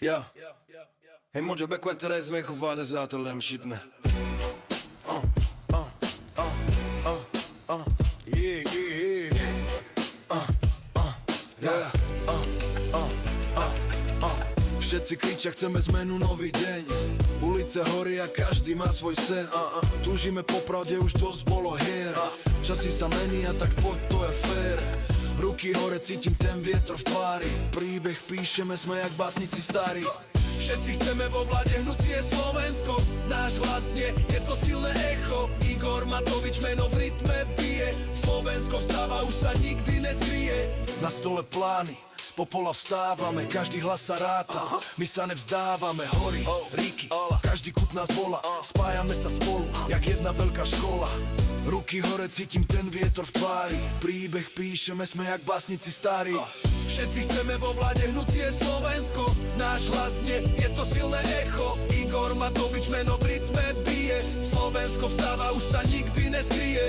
Ja. Hej, moet je bij kwartier mee gevaarlijk zaten lem shit ne. Yeah, yeah, yeah. Všetci kričia, chceme zmenu, nový deň. Ulice horia, každý má svoj sen. Túžime po pravde, už dosť bolo hier. Časy sa menia, tak poď, to je fér. Ruky hore, cítim ten vietor v tvári. Príbeh píšeme, sme jak básnici starí. Všetci chceme vo vláde, hnutie Slovensko. Náš hlas nie, je to silné echo. Igor Matovič meno v rytme bije. Slovensko vstáva, už sa nikdy neskryje. Na stole plány, z popola vstávame, každý hlas sa ráta. My sa nevzdávame, hory, rieky, každý kút nás volá. Spájame sa spolu, jak jedna veľká škola. Ruky hore, cítim ten vietor v tvári. Príbeh píšeme, sme jak básnici starí. Všetci chceme vo vláde, hnutie Slovensko. Náš hlas nie, je to silné echo. Igor Matovič meno v rytme bije. Slovensko vstáva, už sa nikdy neskryje.